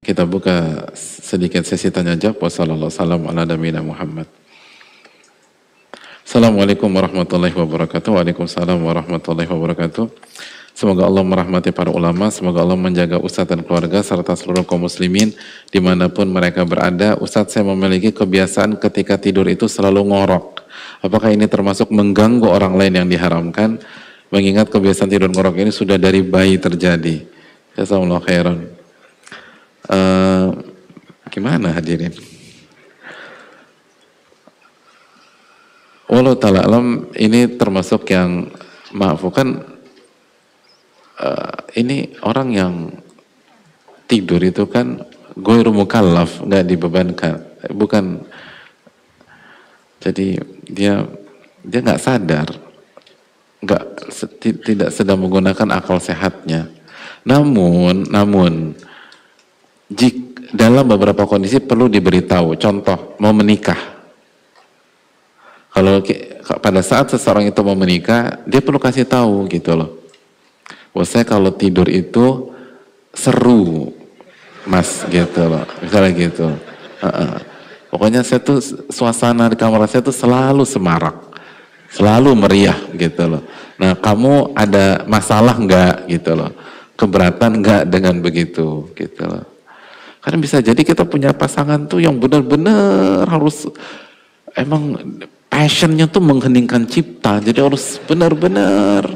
kita buka sedikit sesi tanya jawab. Wassalamualaikum warahmatullahi wabarakatuh. Assalamualaikum warahmatullahi wabarakatuh. Waalaikumsalam warahmatullahi wabarakatuh. Semoga Allah merahmati para ulama, semoga Allah menjaga Ustadz dan keluarga serta seluruh kaum muslimin dimanapun mereka berada. Ustadz, saya memiliki kebiasaan ketika tidur itu selalu ngorok. Apakah ini termasuk mengganggu orang lain yang diharamkan? Mengingat kebiasaan tidur ngorok ini sudah dari bayi terjadi. Jazakallahu khairan. Gimana hadirin? Wallahu ta'ala alam, ini termasuk yang maaf, kan ini orang yang tidur itu kan ghairu mukallaf, nggak dibebankan, bukan, jadi dia nggak sadar, tidak sedang menggunakan akal sehatnya. Namun dalam beberapa kondisi perlu diberitahu. Contoh, mau menikah. Kalau pada saat seseorang itu mau menikah, dia perlu kasih tahu gitu loh. Wah, saya kalau tidur itu seru, mas, gitu loh. Misalnya gitu. Pokoknya saya tuh suasana di kamar saya tuh selalu semarak, selalu meriah gitu loh. Nah, kamu ada masalah nggak gitu loh? Keberatan nggak dengan begitu gitu loh? Karena bisa jadi kita punya pasangan tuh yang benar-benar harus emang passionnya tuh mengheningkan cipta, jadi harus benar-benar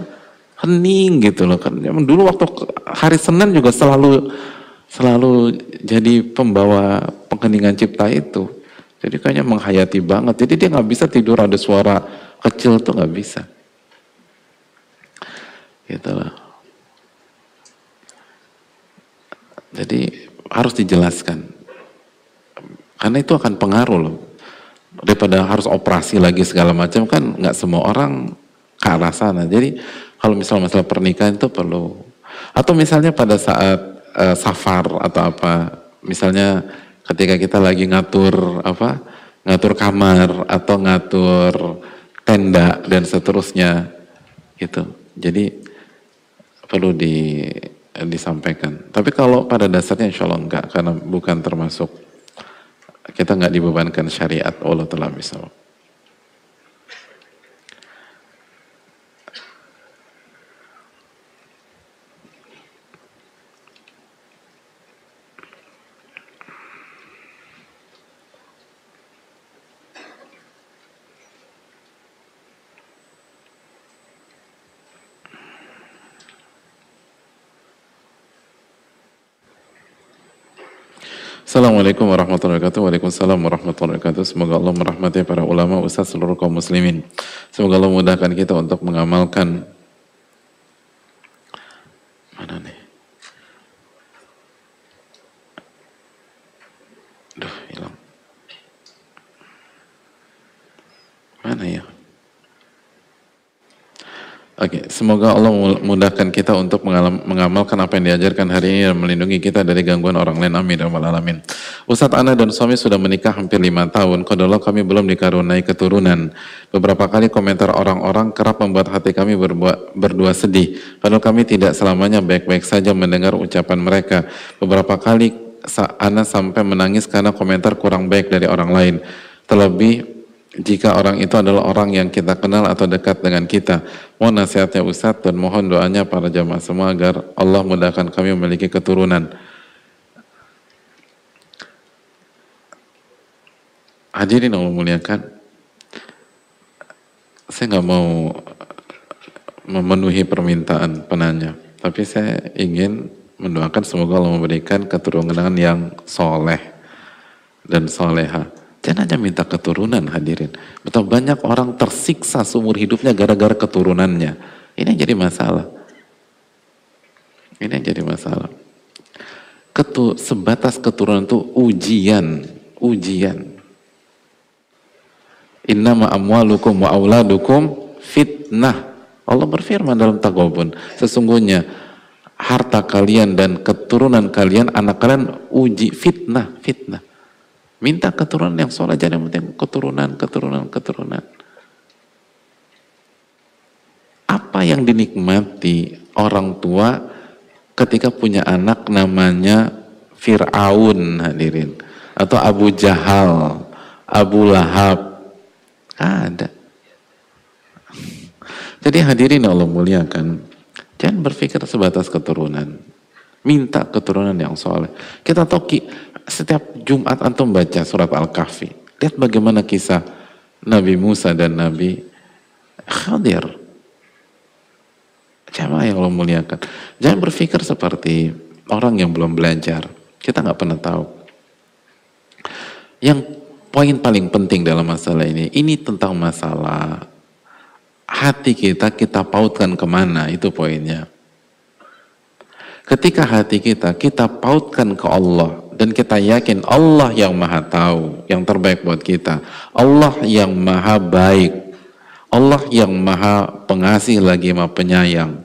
hening gitu loh kan. Emang dulu waktu hari Senin juga selalu jadi pembawa pengheningan cipta itu. Jadi kayaknya menghayati banget. Jadi dia nggak bisa tidur ada suara kecil tuh nggak bisa. Gitu loh. Jadi harus dijelaskan. Karena itu akan pengaruh loh. Daripada harus operasi lagi segala macam, kan nggak semua orang ke arah sana. Jadi kalau misalnya masalah pernikahan itu perlu. Atau misalnya pada saat safar atau apa, misalnya ketika kita lagi ngatur kamar atau ngatur tenda dan seterusnya gitu. Jadi perlu disampaikan. Tapi kalau pada dasarnya insya Allah enggak, karena bukan termasuk, kita nggak dibebankan syariat. Allah telah bisa. Assalamualaikum warahmatullahi wabarakatuh. Waalaikumsalam warahmatullahi wabarakatuh. Semoga Allah merahmati para ulama, ustaz, seluruh kaum muslimin. Semoga Allah memudahkan kita untuk mengamalkan. Mana nih? Duh, hilang. Mana ya? Oke, semoga Allah memudahkan kita untuk mengamalkan apa yang diajarkan hari ini dan melindungi kita dari gangguan orang lain. Amin ya rabbal alamin. Ustadz, ana dan suami sudah menikah hampir 5 tahun. Qadarullah kami belum dikaruniai keturunan. Beberapa kali komentar orang-orang kerap membuat hati kami berdua sedih. Padahal kami tidak selamanya baik-baik saja mendengar ucapan mereka. Beberapa kali ana sampai menangis karena komentar kurang baik dari orang lain. Terlebih jika orang itu adalah orang yang kita kenal atau dekat dengan kita. Mohon nasihatnya Ustadz dan mohon doanya para jamaah semua agar Allah mudahkan kami memiliki keturunan. Hadirin Allah muliakan, saya nggak mau memenuhi permintaan penanya, tapi saya ingin mendoakan semoga Allah memberikan keturunan yang soleh dan soleha. Jangan hanya minta keturunan, hadirin. Betapa banyak orang tersiksa seumur hidupnya gara-gara keturunannya. Ini yang jadi masalah. Ini yang jadi masalah. Sebatas keturunan itu ujian. Innama amwalukum wa auladukum fitnah. Allah berfirman dalam Taghabun, sesungguhnya harta kalian dan keturunan kalian, anak kalian uji, fitnah. Minta keturunan yang soleh, jangan penting keturunan. Apa yang dinikmati orang tua ketika punya anak namanya Fir'aun hadirin, atau Abu Jahal, Abu Lahab, ada. Jadi hadirin Allah muliakan, jangan berpikir sebatas keturunan, minta keturunan yang soleh. Kita tahu setiap Jumat antum baca surat Al-Kahfi, lihat bagaimana kisah Nabi Musa dan Nabi Khadir. Jamaah yang Allah muliakan, jangan berpikir seperti orang yang belum belajar. Kita nggak pernah tahu. Yang poin paling penting dalam masalah ini tentang masalah hati kita pautkan kemana, itu poinnya. Ketika hati kita pautkan ke Allah, dan kita yakin Allah yang maha tahu, yang terbaik buat kita, Allah yang maha baik, Allah yang maha pengasih lagi maha penyayang.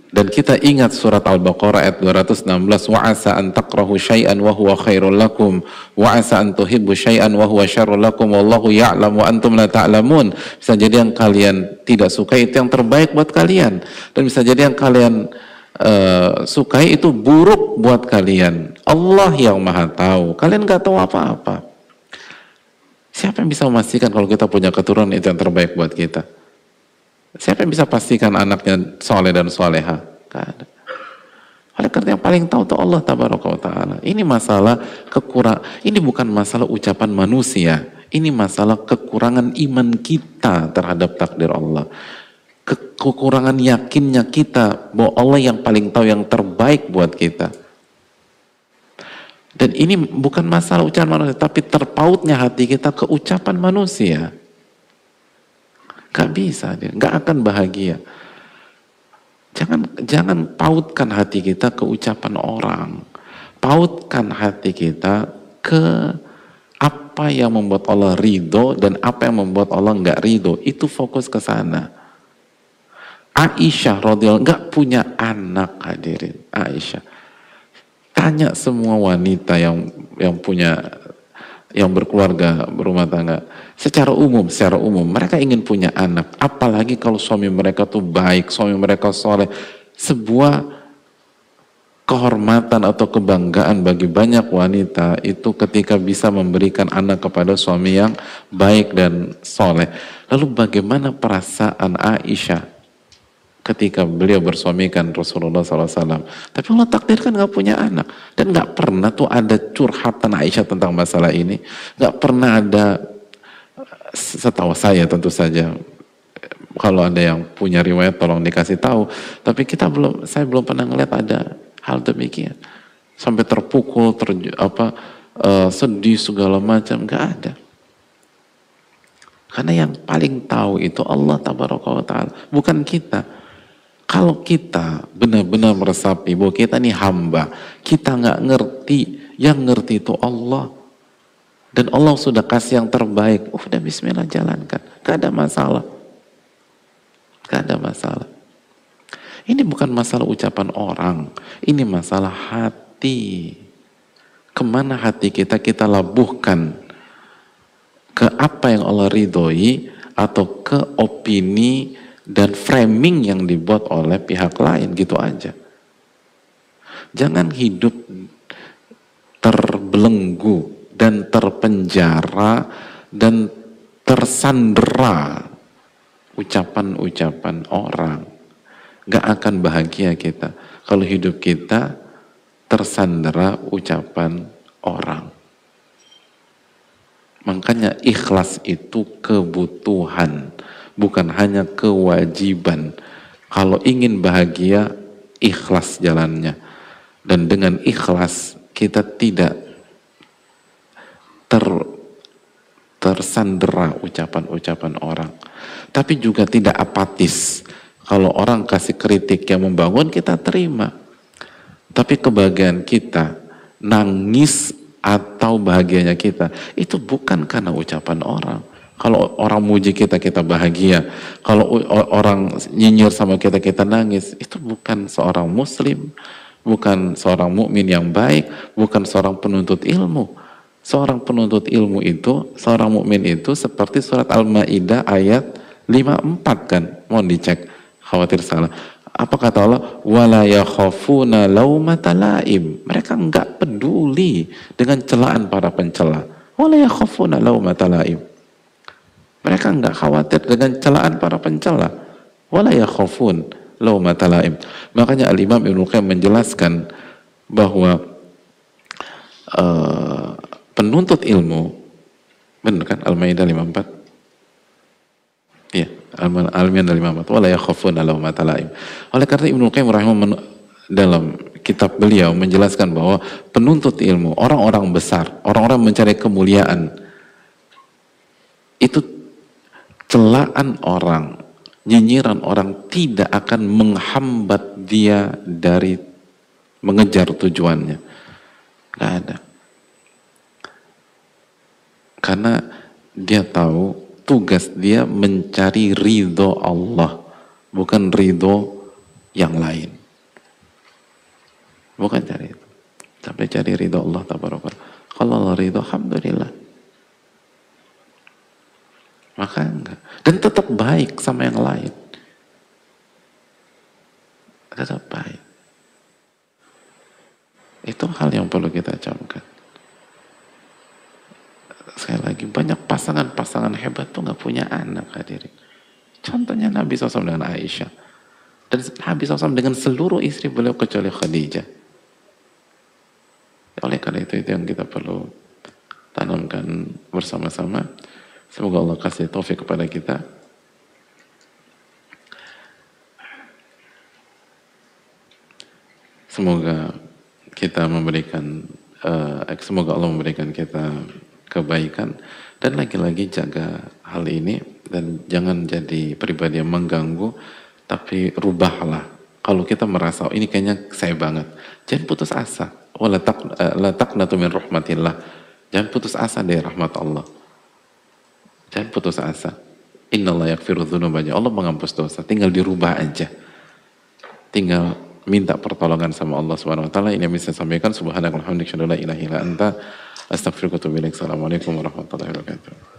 Dan kita ingat surat Al-Baqarah ayat 216, wa asa an takrahu syai'an wa huwa khairul lakum wa asa an tuhibbu syai'an wa huwa syarrul lakum wallahu ya'lam wa antum la ta'lamun. Bisa jadi yang kalian tidak sukai itu yang terbaik buat kalian, dan bisa jadi yang kalian sukai itu buruk buat kalian. Allah yang maha tahu, kalian gak tahu apa-apa. Siapa yang bisa memastikan kalau kita punya keturunan itu yang terbaik buat kita? Siapa yang bisa pastikan anaknya soleh dan soleha? Gak ada. Oleh karena yang paling tahu itu Allah tabaraka wa ta'ala. Ini masalah ini bukan masalah ucapan manusia, ini masalah kekurangan iman kita terhadap takdir Allah, kekurangan yakinnya kita bahwa Allah yang paling tahu yang terbaik buat kita. Dan ini bukan masalah ucapan manusia, tapi terpautnya hati kita ke ucapan manusia. Gak bisa, gak akan bahagia. Jangan pautkan hati kita ke ucapan orang. Pautkan hati kita ke apa yang membuat Allah ridho dan apa yang membuat Allah nggak ridho. Itu fokus ke sana. Aisyah radhiyallahu nggak punya anak, hadirin. Aisyah. Tanya semua wanita yang berkeluarga, berumah tangga, secara umum mereka ingin punya anak, apalagi kalau suami mereka tuh baik, suami mereka soleh. Sebuah kehormatan atau kebanggaan bagi banyak wanita itu ketika bisa memberikan anak kepada suami yang baik dan soleh. Lalu bagaimana perasaan Aisyah ketika beliau bersuamikan Rasulullah SAW? Tapi Allah takdirkan gak punya anak, dan gak pernah tuh ada curhatan Aisyah tentang masalah ini. Gak pernah ada, setahu saya tentu saja, kalau ada yang punya riwayat tolong dikasih tahu. Tapi saya belum pernah ngeliat ada hal demikian sampai terpukul, sedih segala macam, gak ada. Karena yang paling tahu itu Allah tabaraka wa ta'ala, bukan kita. Kalau kita benar-benar meresapi bahwa kita ini hamba, kita nggak ngerti, yang ngerti itu Allah. Dan Allah sudah kasih yang terbaik, udah bismillah jalankan, gak ada masalah. Gak ada masalah. Ini bukan masalah ucapan orang, ini masalah hati. Kemana hati kita labuhkan? Ke apa yang Allah ridhoi atau ke opini dan framing yang dibuat oleh pihak lain, gitu aja. Jangan hidup terbelenggu dan terpenjara dan tersandera ucapan-ucapan orang. Gak akan bahagia kita kalau hidup kita tersandera ucapan orang. Makanya ikhlas itu kebutuhan, bukan hanya kewajiban. Kalau ingin bahagia, ikhlas jalannya. Dan dengan ikhlas, kita tidak tersandera ucapan-ucapan orang. Tapi juga tidak apatis. Kalau orang kasih kritik yang membangun, kita terima. Tapi kebahagiaan kita, nangis atau bahagianya kita, itu bukan karena ucapan orang. Kalau orang muji kita, kita bahagia. Kalau orang nyinyir sama kita, kita nangis. Itu bukan seorang muslim, bukan seorang mukmin yang baik, bukan seorang penuntut ilmu. Seorang penuntut ilmu itu, seorang mukmin itu seperti surat Al-Maidah ayat 54 kan? Mohon dicek, khawatir salah. Apa kata Allah? Wala yakhafuna laumata laim. Mereka enggak peduli dengan celaan para pencela. Wala yakhafuna laumata laim. Mereka enggak khawatir dengan celaan para pencela. Wala yakhafun laumata laim. Makanya Al-Imam Ibnu Qayyim menjelaskan bahwa penuntut ilmu, benar kan? Al-Maidah 54. Iya, Al-Maidah 54. Wala yakhafuna laumata laim. Oleh karena Ibnu Qayyim rahimahullah dalam kitab beliau menjelaskan bahwa penuntut ilmu, orang-orang besar, orang-orang mencari kemuliaan, itu celaan orang, nyinyiran orang tidak akan menghambat dia dari mengejar tujuannya. Gak ada. Karena dia tahu tugas dia mencari ridho Allah, bukan ridho yang lain. Bukan cari itu, tapi cari ridho Allah tabaraka. Kalau Allah ridho, alhamdulillah. Maka enggak. Dan tetap baik sama yang lain. Tetap baik. Itu hal yang perlu kita camkan. Sekali lagi, banyak pasangan-pasangan hebat tuh nggak punya anak, hadirin. Contohnya Nabi SAW dengan Aisyah. Dan Nabi SAW dengan seluruh istri beliau kecuali Khadijah. Oleh karena itu yang kita perlu tanamkan bersama-sama. Semoga Allah kasih taufik kepada kita. Semoga kita memberikan, semoga Allah memberikan kita kebaikan, dan lagi-lagi jaga hal ini dan jangan jadi pribadi yang mengganggu, tapi rubahlah. Kalau kita merasa ini kayaknya saya banget, jangan putus asa. La taqnatu min rahmatillah. Jangan putus asa dari rahmat Allah. Jangan putus asa. Innallaha yaghfiru dzunuba. Allah menghapus dosa, tinggal dirubah aja. Tinggal minta pertolongan sama Allah Subhanahu wa taala. Ini yang bisa saya sampaikan. Subhanakallahumma wa bihamdika, asyhadu an la ilaha illa anta, astaghfiruka wa atubu ilaik. Assalamualaikum warahmatullahi wabarakatuh.